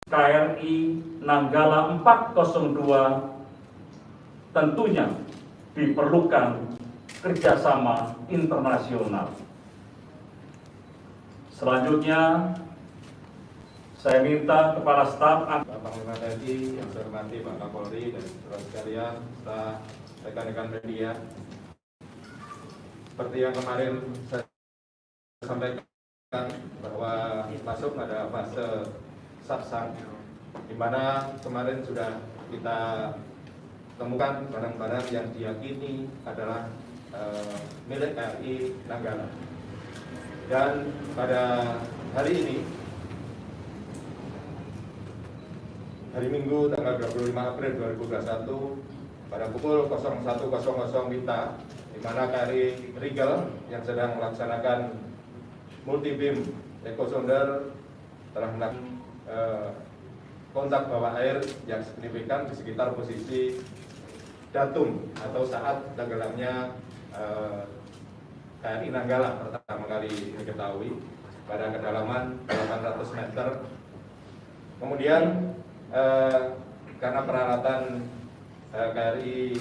KRI Nanggala 402 tentunya diperlukan kerjasama internasional. Selanjutnya, saya minta Kepala Staf Bapak Panglima TNI yang saya hormati Pak Kapolri dan saudara sekalian, serta rekan-rekan media. Seperti yang kemarin saya sampaikan bahwa masuk pada fase saksang, di mana kemarin sudah kita temukan barang-barang yang diyakini adalah milik KRI Nanggala. Dan pada hari ini, hari Minggu tanggal 25 April 2021 pada pukul 01.00 WITA, di mana KRI Rigel yang sedang melaksanakan multi beam echo sounder telah melakukan kontak bawah air yang signifikan di sekitar posisi datum atau saat tenggelamnya KRI Nanggala pertama kali diketahui pada kedalaman 800 meter. Kemudian karena peralatan KRI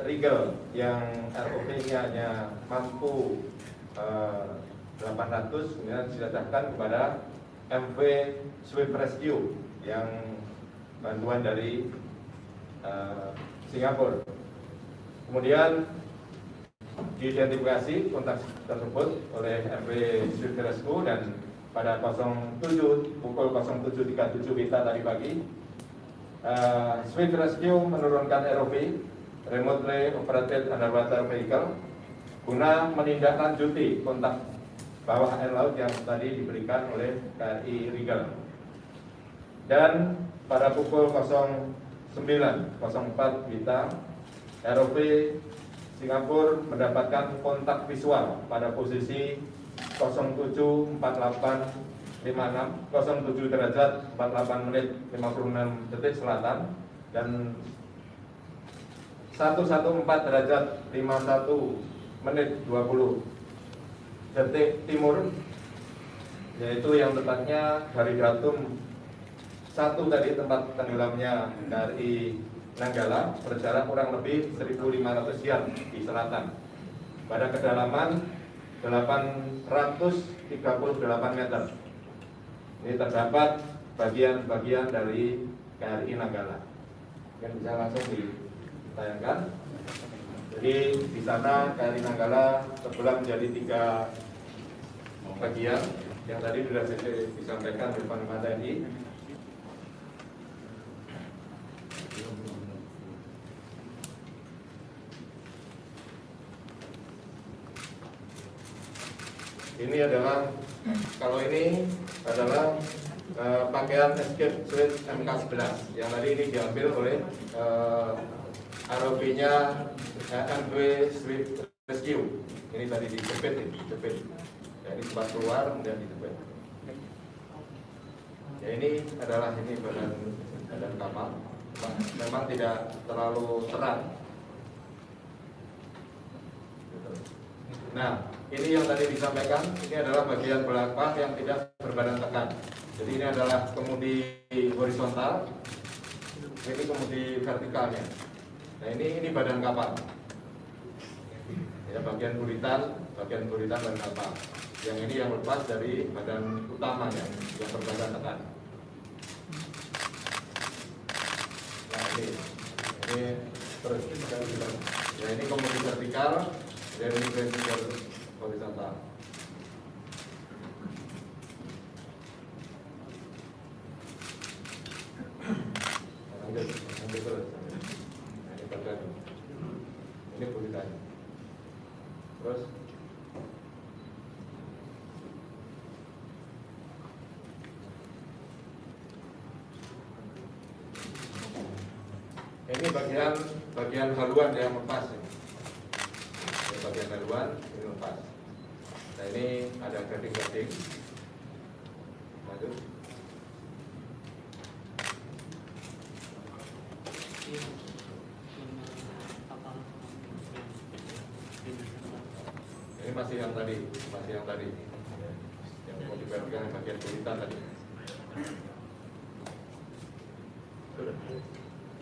Rigel yang ROV-nya hanya mampu 800, kemudian diserahkan kepada MV Swift Rescue yang bantuan dari Singapura. Kemudian diidentifikasi kontak tersebut oleh MV Swift Rescue dan pada pukul 07.37 WITA tadi pagi, Swift Rescue menurunkan ROV Remotely Operated Underwater Vehicle guna menindaklanjuti kontak bawah air laut yang tadi diberikan oleh KRI Rigel. Dan pada pukul 09.04 WITA, ROV Singapura mendapatkan kontak visual pada posisi 07.4856 07 derajat 48 menit 56 detik selatan dan 114 derajat 51 menit 20 detik timur, yaitu yang tepatnya dari datum 1 tadi tempat tenggelamnya KRI Nanggala berjarak kurang lebih 1.500 yard di selatan pada kedalaman 838 meter. Ini terdapat bagian-bagian dari KRI Nanggala yang bisa langsung ditayangkan. Jadi di sana KRI Nanggala terbelah menjadi 3 bagian yang tadi sudah disampaikan oleh Panglima TNI. Ini adalah, kalau ini adalah pakaian escape suite MK11 yang tadi ini diambil oleh ROV-nya MV Swift Rescue. Ini tadi dijepit. Ya, ini sempat keluar kemudian dijepit. Ya, ini adalah badan kapal. Memang tidak terlalu terang. Nah, ini yang tadi disampaikan, ini adalah bagian belakang yang tidak berbadan tekan. Jadi ini adalah kemudi horizontal, ini kemudi vertikalnya. Nah, ini badan kapal. Ya, bagian buritan badan kapal. Yang ini yang lepas dari badan utamanya yang berbadan tekan. Nah, ini terus ya, ini kemudi vertikal. Dan ini vertikal horizontal. Lanjut terus. Nah, ini bagian. Ini buritan. Terus ini bagian haluan yang lepas. Bagian haluan ini lepas. Nah, ini ada gading-gading. Lanjut. Ini masih yang tadi, yang mau diperhatikan bagian buritan tadi.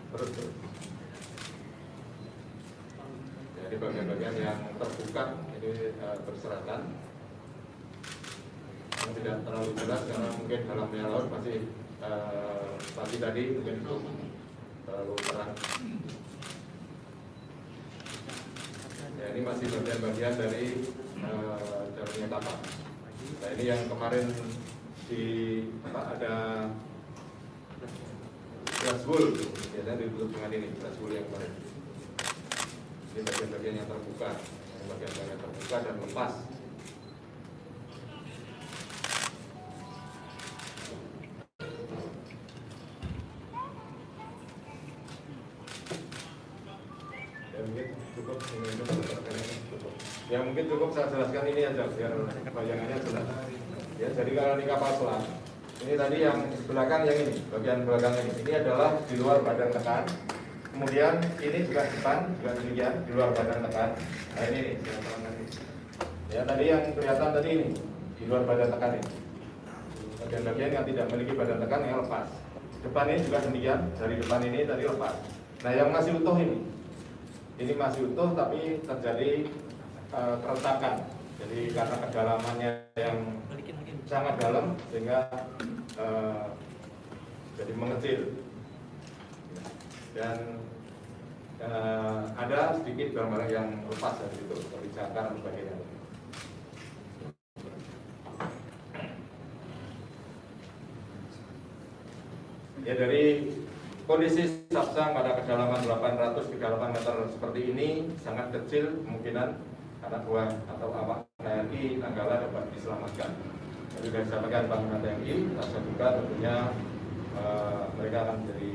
Terus. Jadi bagian-bagian yang terbuka ini berserakan, yang tidak terlalu jelas karena mungkin dalamnya laut masih pagi tadi mungkin belum terlalu terang. Ya, ini masih bagian-bagian dari jalurnya kapal. Nah, ini yang kemarin ada dashboard, biasanya ditutup dengan ini dashboard yang kemarin. Ini bagian-bagian yang terbuka, bagian-bagian terbuka dan lepas. Ya mungkin cukup saya jelaskan ini aja biar bayangannya jelas. Ya, jadi kalau di kapal selam ini tadi yang belakang yang ini, bagian belakang ini adalah di luar badan tekan. Kemudian ini juga depan juga demikian di luar badan tekan. Nah ini nih, ya tadi yang kelihatan tadi ini di luar badan tekan ini. Bagian-bagian yang tidak memiliki badan tekan yang lepas. Depan ini juga demikian, dari depan ini tadi lepas. Nah yang masih utuh ini masih utuh tapi terjadi keretakan. Jadi karena kedalamannya yang sangat dalam sehingga jadi mengecil dan ada sedikit barang-barang yang lepas dari situ seperti cakar dan sebagainya. Ya, dari kondisi Sapsang pada kedalaman 838 meter seperti ini sangat kecil kemungkinan karena buah atau awak TNI Nanggala dapat diselamatkan. Jadi sudah disampaikan Panglima TNI, rasa duka tentunya mereka akan menjadi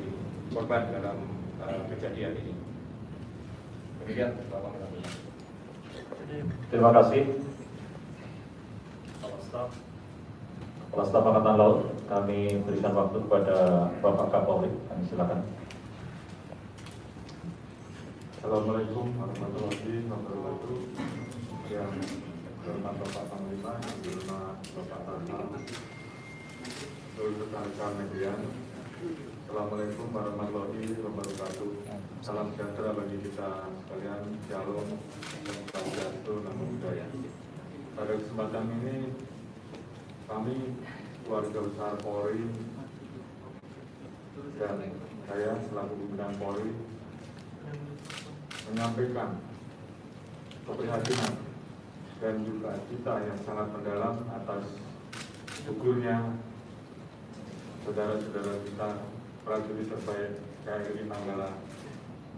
korban dalam kejadian ini. Demikian, Bapak Panglima. Terima kasih. Kepala Staf Angkatan Laut, kami berikan waktu kepada Bapak Kapolri. Kami silakan. Assalamualaikum warahmatullahi wabarakatuh. Yang berhormat Bapak Panglima, yang berhormat Bapak Kasal, seluruh rekan-rekan media. Assalamualaikum warahmatullahi wabarakatuh. Salam sejahtera bagi kita sekalian. Shalom, Swastiastu, Namo Buddhaya. Pada kesempatan ini kami keluarga besar Polri dan saya selaku pimpinan Polri menyampaikan keprihatinan dan juga cita yang sangat mendalam atas gugurnya saudara-saudara kita prajurit terbaik KRI Nanggala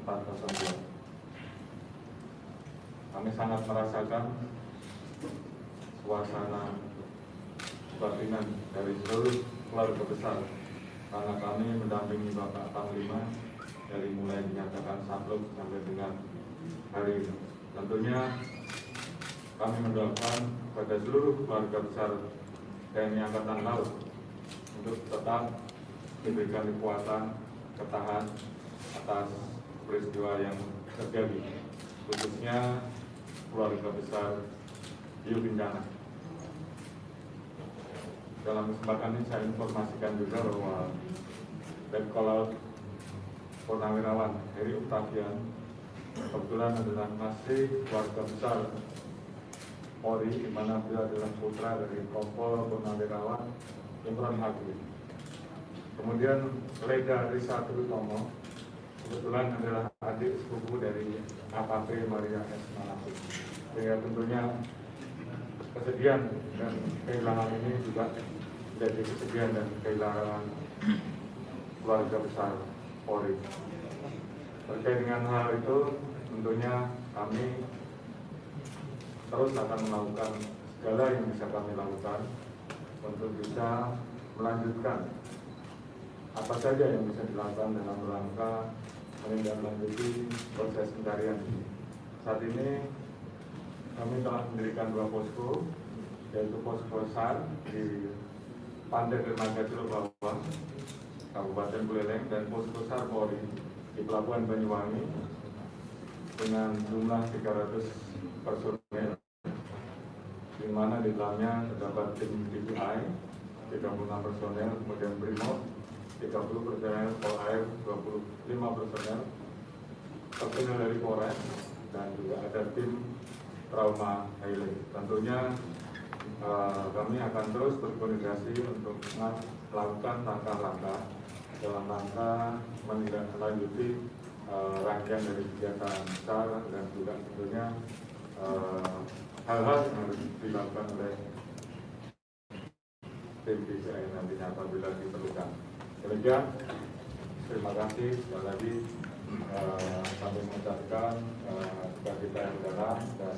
402. Kami sangat merasakan suasana kebatinan dari seluruh keluarga besar karena kami mendampingi Bapak Panglima dari mulai dinyatakan sakluk sampai dengan hari ini. Tentunya kami mendoakan pada seluruh keluarga besar TNI Angkatan Laut untuk tetap diberikan kekuatan, ketahan atas peristiwa yang terjadi, khususnya keluarga besar Hiu Bencana. Dalam kesempatan ini saya informasikan juga bahwa Letkol Laut Purnawirawan Heri Octavian kebetulan adalah masih keluarga besar Polri, di mana beliau adalah putra dari Kompol Purnawirawan Imron Haqi. Kemudian Leda Risa Triutomo kebetulan adalah adik sepupu dari AKP Maria S. Malaki. Sehingga tentunya kesedihan dan kehilangan ini juga jadi kesedihan dan kehilangan keluarga besar Polri. Terkait dengan hal itu, tentunya kami terus akan melakukan segala yang bisa kami lakukan untuk bisa melanjutkan apa saja yang bisa dilakukan dalam rangka menindaklanjuti proses pencarian. Saat ini kami telah mendirikan 2 posko, yaitu posko SAR di Pantai Dermaga Celuk Bawang, Kabupaten Buleleng, dan posko SAR Polri di Pelabuhan Banyuwangi dengan jumlah 300 personel, di mana di dalamnya terdapat tim DPI 36 personel, kemudian Brimob 30 personel, Polair 25 personel, personel dari Polres, dan juga ada tim trauma Haile. Tentunya kami akan terus berkoordinasi untuk melakukan langkah-langkah dalam rangka menindaklanjuti rangkaian dari kegiatan besar dan juga tentunya hal-hal yang harus dilakukan oleh tim BCI nantinya apabila diperlukan. Demikian, terima kasih sekali lagi. Kami mengucapkan kepada kita yang dalam dan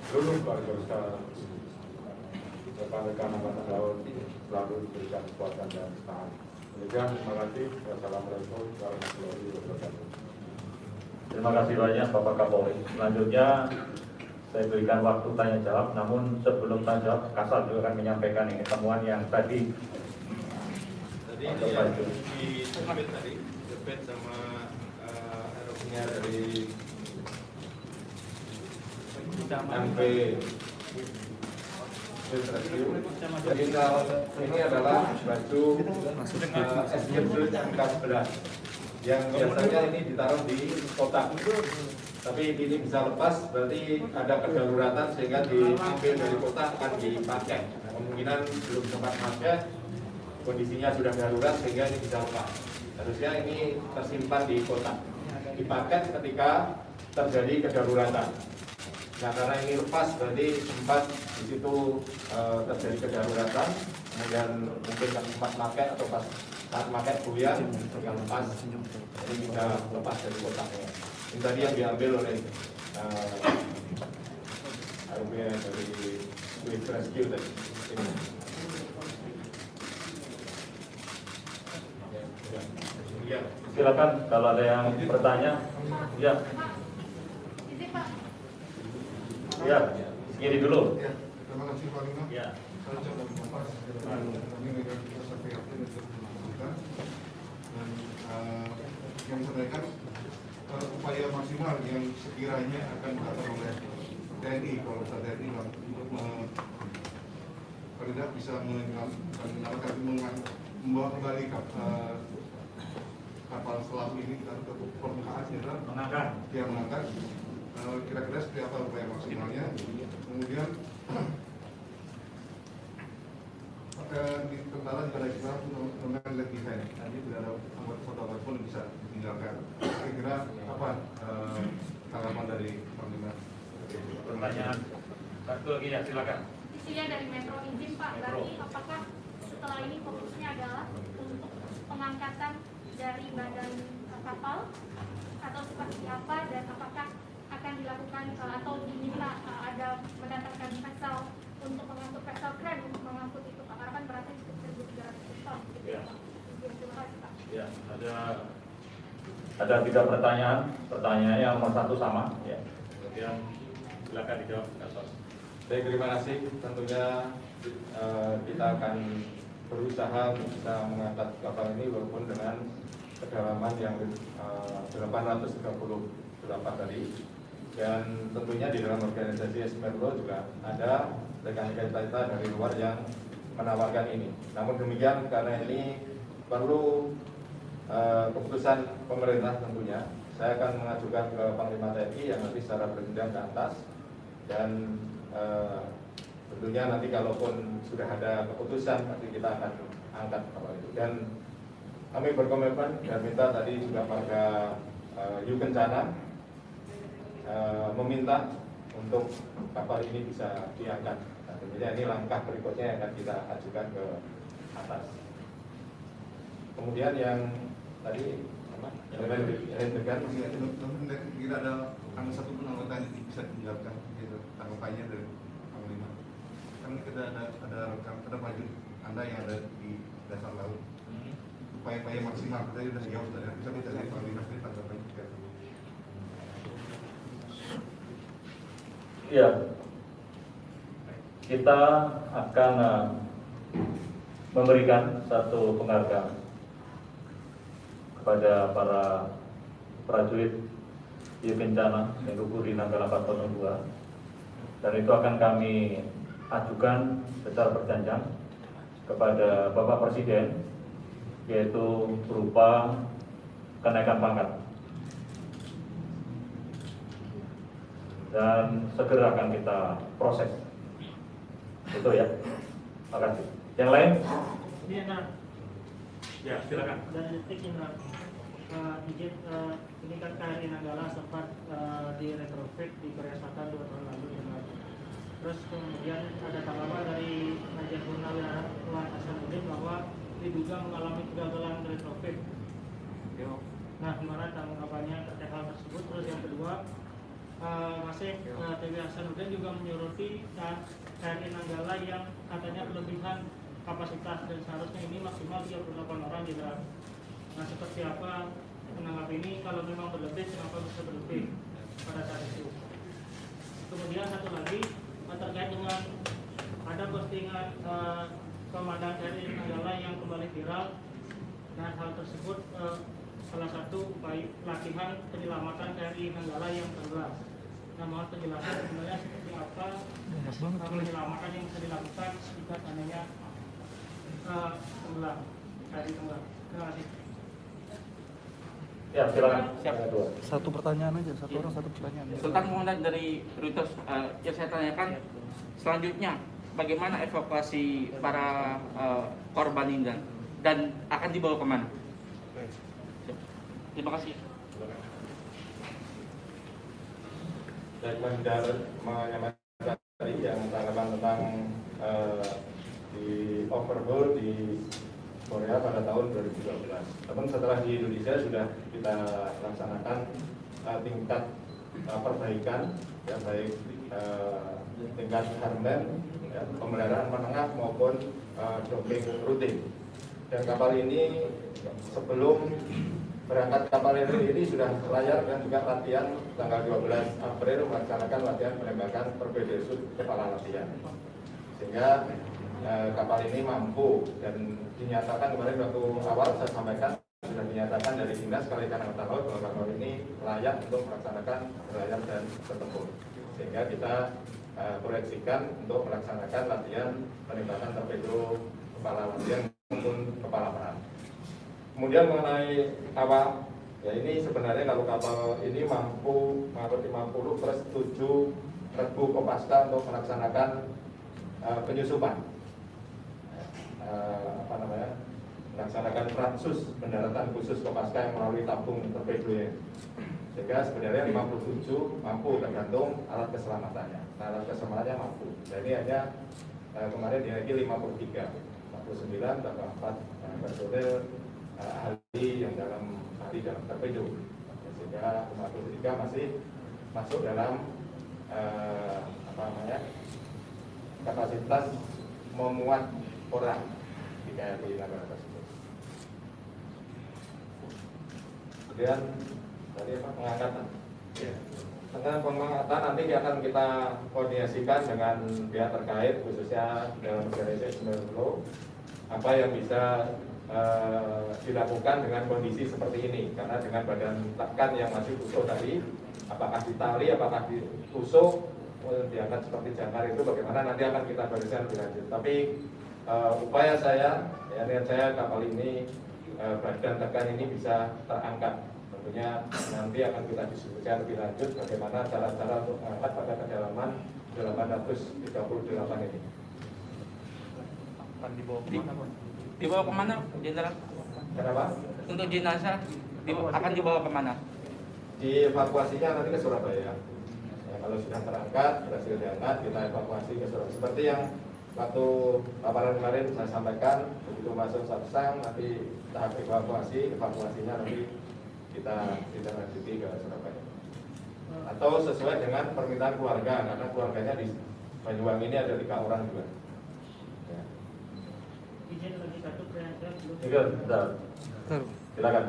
seluruh keluarga besar rekan-rekan Angkatan Laut selalu diberikan kekuatan dan semangat. Demikian, terima kasih. Wassalamualaikum warahmatullahi wabarakatuh. Terima kasih banyak Bapak Kapolri. Selanjutnya saya berikan waktu tanya jawab. Namun sebelum tanya jawab, Kasal juga akan menyampaikan ini temuan yang tadi di Tepet tadi, Tepet sama erupsinya dari MP Jadi ini adalah baju SG Sulit MK11 yang biasanya ini ditaruh di kotak, tapi ini bisa lepas, berarti ada kedaruratan sehingga diambil dari kotak akan dipakai. Kemungkinan belum sempat pakai, kondisinya sudah darurat sehingga ini bisa lepas. Harusnya ini tersimpan di kotak, dipakai ketika terjadi kedaruratan. Nah, karena ini lepas berarti sempat di situ terjadi kedaruratan, kemudian mungkin sempat pakai atau pas saat pakai buyar yang lepas, jadi bisa lepas dari kotaknya. Ini tadi yang diambil oleh dari Swift Rescue tadi. Silakan kalau ada yang bertanya. Ya. Ya, segini dulu. Ya, terima kasih Pak Lina. Ya. Saya coba mengupas kami dengan kita sampai apa yang sudah dilakukan dan yang sampaikan upaya maksimal yang sekiranya akan dilakukan oleh TNI, kalau TNI untuk paling tidak bisa membawa kembali kapal selam ini ke permukaan, mengangkat. Kira-kira seperti apa upaya maksimalnya. Kemudian di tentara juga ada kita menggunakan led design. Tadi tidak ada foto apapun yang bisa ditinggalkan. Kira-kira apa tanggapan dari Panglima? Pertanyaan satu lagi ya, silakan. Isinya dari Metro izin Pak, berarti apakah setelah ini fokusnya adalah untuk pengangkatan dari badan kapal atau seperti apa, dan apakah akan dilakukan atau diminta ada mendatangkan vessel untuk mengangkut vessel kren untuk mengangkut itu Pak, karena kan beratnya cukup 1.300 ton gitu Ya. Pak. Terima kasih Pak. Ya, ada 3 pertanyaan. Pertanyaan yang nomor 1 sama. Ya. Kemudian silakan dijawab. Baik, terima kasih. Tentunya kita akan berusaha bisa mengangkat kapal ini walaupun dengan kedalaman yang 838 tadi. Dan tentunya di dalam organisasi Esmerlo juga ada rekan-rekan kita dari luar yang menawarkan ini. Namun demikian, karena ini perlu keputusan pemerintah tentunya, saya akan mengajukan ke Panglima TNI yang nanti secara berjenjang ke atas, dan tentunya nanti kalaupun sudah ada keputusan nanti kita akan angkat kapal itu. Dan kami berkomitmen dan minta tadi juga pada Yukencana meminta untuk kapal ini bisa diangkat. Nah, tentunya ini langkah berikutnya yang akan kita ajukan ke atas. Kemudian yang tadi Tidak ada satu pun anggota yang bisa dijelaskan tanggapannya dari Panglima. Kan kita ada baju Anda yang ada di dasar laut. Upaya-upaya maksimal tadi sudah jauh dari bisa kita dari Panglima sendiri tanggapannya juga. Iya, kita akan memberikan satu penghargaan kepada para prajurit di bencana yang gugur di Nanggala 402, dan itu akan kami ajukan secara berjanjang kepada Bapak Presiden, yaitu berupa kenaikan pangkat. Dan segera akan kita proses. Itu ya. Terima kasih. Yang lain? Ini Indra. Ya, silakan. Dari detik Indra. Izin ini kan KRI Nanggala sempat di retrofit di Korea Selatan 2 tahun lalu. Terus kemudian ada tanggapan dari Majen Purnawirawan Hasanuddin bahwa diduga mengalami kegagalan retrofit. Nah, gimana tanggapannya terkait hal tersebut? Terus yang kedua, masih TW Hasanuddin juga menyoroti KRI Nanggala yang katanya kelebihan kapasitas dan seharusnya ini maksimal 38 orang di dalam. Nah, seperti apa menanggapi ini? Kalau memang berlebih, kenapa bisa berlebih pada saat itu? Kemudian satu lagi terkait dengan ada postingan komandan KRI Nanggala yang kembali viral. Nah, hal tersebut salah satu upaya latihan penyelamatan KRI Nanggala yang tenggelam. Nah, mohon penjelasan sebenarnya seperti apa penyelamatan yang bisa dilakukan jika seandainya tenggelam KRI tenggelam. Terima kasih. Ya, silakan. Siap. Satu pertanyaan aja, satu orang satu pertanyaan. Sultan Muhammad dari Reuters, yang saya tanyakan selanjutnya, bagaimana evakuasi para korban ini dan akan dibawa kemana? Terima kasih. Statement menyampaikan tadi yang tanggapan tentang di overhaul di Korea pada tahun 2012. Namun setelah di Indonesia sudah kita laksanakan tingkat perbaikan, ya, baik tingkat hardware, ya, pemeliharaan menengah maupun docking rutin. Dan kapal ini sebelum berangkat kapal ini sudah layar dan juga latihan tanggal 12 April melaksanakan latihan penembakan torpedo kepala latihan. Sehingga kapal ini mampu dan dinyatakan kemarin waktu awal saya sampaikan sudah dinyatakan dari Dinas Kelautan Angkatan Laut bahwa kapal ini layak untuk melaksanakan berlayar dan bertempur. Sehingga kita proyeksikan untuk melaksanakan latihan penembakan torpedo kepala latihan maupun kepala perang. Kemudian mengenai awak, ya ini sebenarnya kalau kapal ini mampu mengangkut 50 plus 7 regu kopaska untuk melaksanakan penyusupan. Melaksanakan praksus pendaratan khusus Kopaska yang melalui tabung torpedo ya. Sehingga sebenarnya 57 mampu tergantung alat keselamatannya. Nah, alat keselamatannya mampu. Jadi hanya kemarin dinaiki 53, 49 tambah 4 personil ahli yang dalam torpedo. Sehingga 53 masih masuk dalam kapasitas memuat orang di KRI Nanggala tersebut. Kemudian tadi apa, pengangkatan. Ya. Tentang pengangkatan nanti akan kita koordinasikan dengan pihak terkait, khususnya dalam organisasi Law, apa yang bisa dilakukan dengan kondisi seperti ini. Karena dengan badan tekan yang masih utuh tadi, apakah ditali, apakah ditusuk, diangkat seperti jangkar itu bagaimana nanti akan kita barisan lebih lanjut. Tapi upaya saya, ya niat saya kapal ini badan tekan ini bisa terangkat. Tentunya nanti akan kita diskusikan lebih lanjut bagaimana cara-cara untuk mengangkat pada kedalaman 838 ini. Akan dibawa kemana, Pak? Dibawa kemana, Jenderal? Kenapa? Untuk jenazah akan dibawa kemana? Dievakuasinya nanti ke Surabaya. Ya, kalau sudah terangkat, berhasil diangkat, kita evakuasi ke Surabaya. Seperti yang waktu paparan kemarin saya sampaikan, begitu masuk Sapsang, nanti tahap evakuasinya nanti kita lanjuti ke Surabaya. Atau sesuai dengan permintaan keluarga, karena keluarganya di Banyuwangi ini ada 3 orang juga. Ya. Izin lagi satu pertanyaan belum. Tiga, bentar. Silakan.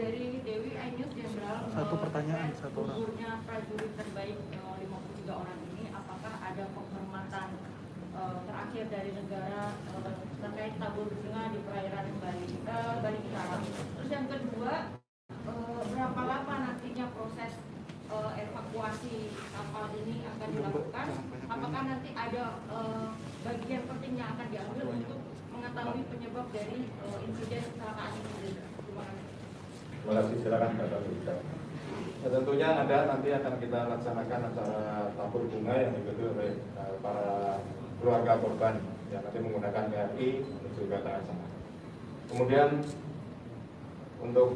Dari Dewi Ainus Jenderal, Satu pertanyaan, satu orang. gugurnya prajurit terbaik 53 orang ini, apakah ada penghormatan terakhir dari negara terkait tabur bunga di perairan Bali Utara? Terus yang kedua, berapa lama nantinya proses evakuasi kapal ini akan dilakukan? Apakah nanti ada bagian penting yang akan diambil untuk mengetahui penyebab dari insiden kecelakaan ini? Terima kasih. Terima kasih, silakan Pak Kapolri. Ya, tentunya ada nanti akan kita laksanakan acara tabur bunga yang diikuti oleh para keluarga korban yang nanti menggunakan KRI menuju ke tengah sana. Kemudian untuk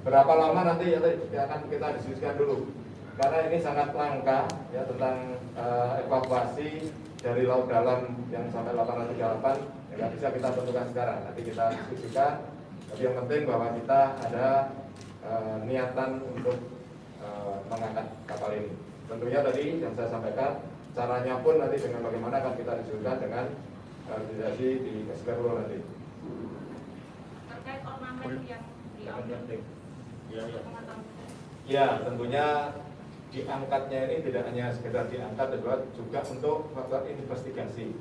berapa lama nanti ya akan kita diskusikan dulu, karena ini sangat langka ya tentang evakuasi dari laut dalam yang sampai 808 ya nggak bisa kita tentukan sekarang, nanti kita diskusikan. Tapi yang penting bahwa kita ada niatan untuk mengangkat kapal ini. Tentunya tadi yang saya sampaikan, caranya pun nanti dengan bagaimana akan kita diskusikan dengan organisasi di Eskerlo nanti. Terkait ornamen yang diambil. Ya, tentunya diangkatnya ini tidak hanya sekedar diangkat, juga untuk melakukan investigasi.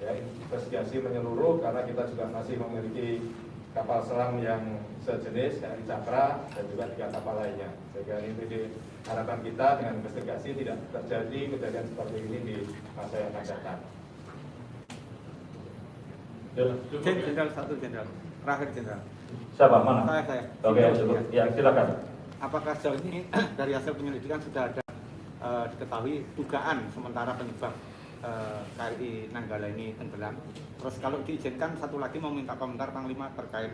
Ya, investigasi menyeluruh karena kita juga masih memiliki kapal selam yang sejenis KRI Cakra dan juga 3 kapal lainnya. Sehingga ini diharapkan kita dengan investigasi tidak terjadi kejadian seperti ini di masa yang akan datang. Jenderal satu jenderal. Terakhir jenderal. Siapa? Mana? Saya. Oke, ya silakan. Apakah sejauh ini dari hasil penyelidikan sudah ada diketahui dugaan sementara penyebab KRI Nanggala ini tenggelam? Terus kalau diizinkan satu lagi mau minta komentar Panglima terkait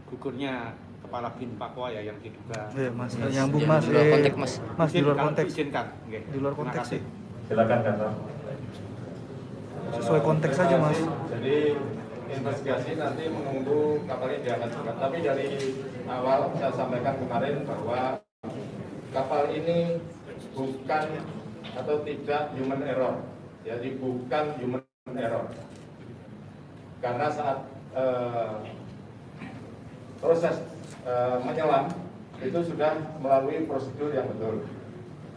gugurnya Kepala Bin Papua ya yang diduga. Iya Mas, nyambung Mas. Di luar konteks Mas. Mas di luar Kalau konteks. diizinkan. Okay. Di luar konteks sih. Silakan Kata. Sesuai konteks saja Mas. Jadi investigasi nanti menunggu kapalnya diangkat juga. Tapi dari awal saya sampaikan kemarin bahwa kapal ini bukan atau tidak human error. Jadi bukan human error. Karena saat proses menyelam itu sudah melalui prosedur yang betul.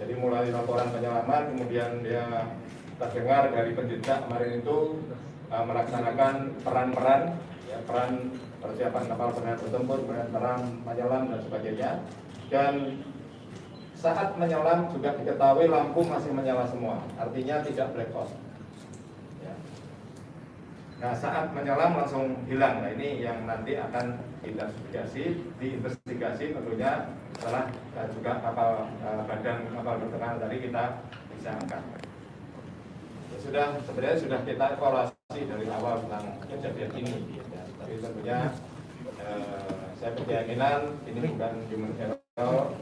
Jadi mulai laporan penyelaman, kemudian dia terdengar dari penjejak kemarin itu melaksanakan peran-peran, ya, peran persiapan kapal bertempur, peran menyelam dan sebagainya. Dan saat menyelam juga diketahui lampu masih menyala semua, artinya tidak blackout. Ya. Nah saat menyelam langsung hilang. Nah ini yang nanti akan diinvestigasi tentunya setelah juga kapal badan kapal bertekanan tadi kita bisa angkat. Sebenarnya sudah kita evaluasi dari awal tentang kejadian ini, ya. Tapi tentunya saya berkeyakinan ini bukan human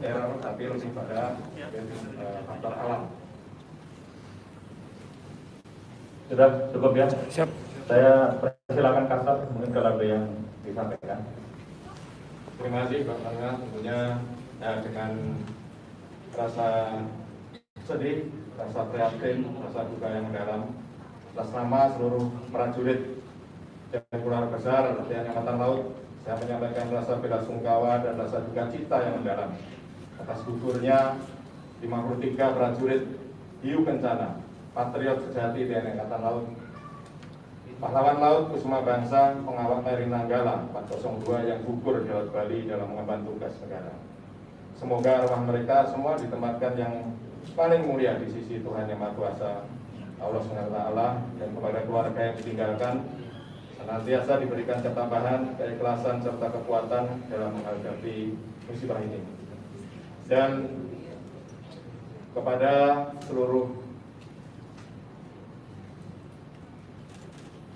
error tapi lebih pada faktor alam. Sudah cukup ya? Siap. Saya persilakan Kasat mungkin kalau ada yang disampaikan. Terima kasih Pak Tengah, tentunya dengan rasa sedih, rasa prihatin, rasa duka yang mendalam atas nama seluruh prajurit dan keluarga besar TNI Angkatan Laut, saya menyampaikan rasa bela sungkawa dan rasa duka cita yang mendalam atas gugurnya 53 prajurit hiu kencana, patriot sejati TNI Angkatan Laut, pahlawan laut Kusuma Bangsa, pengawal KRI Nanggala 402 yang gugur di Laut Bali dalam mengemban tugas negara. Semoga arwah mereka semua ditempatkan yang paling mulia di sisi Tuhan Yang Maha Kuasa Allah SWT, dan kepada keluarga yang ditinggalkan senantiasa diberikan ketabahan, keikhlasan serta kekuatan dalam menghadapi musibah ini. Dan kepada seluruh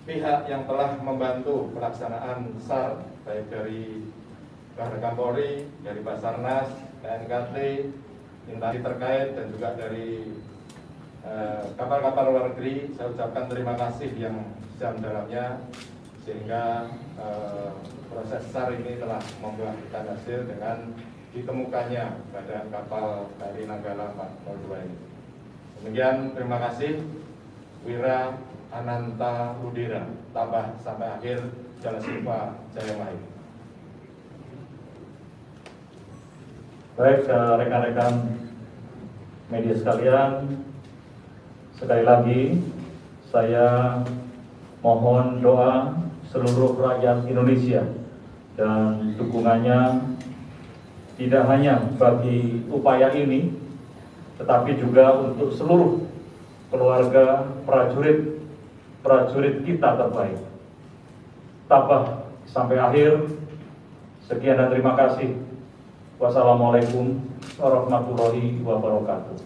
pihak yang telah membantu pelaksanaan SAR, baik dari Badan Polri, dari Basarnas, KNKT, instansi terkait dan juga dari kapal-kapal luar negeri, saya ucapkan terima kasih yang sedalam-dalamnya sehingga proses SAR ini telah membuahkan hasil dengan ditemukannya badan kapal KRI Nanggala 402 ini. Demikian, terima kasih. Wira Ananta Ludira, tambah sampai akhir Jala Silva Jaya Mahir. Baik, rekan-rekan media sekalian, sekali lagi saya mohon doa seluruh rakyat Indonesia dan dukungannya tidak hanya bagi upaya ini, tetapi juga untuk seluruh keluarga prajurit kita terbaik. Tabah sampai akhir. Sekian dan terima kasih. Wassalamualaikum warahmatullahi wabarakatuh.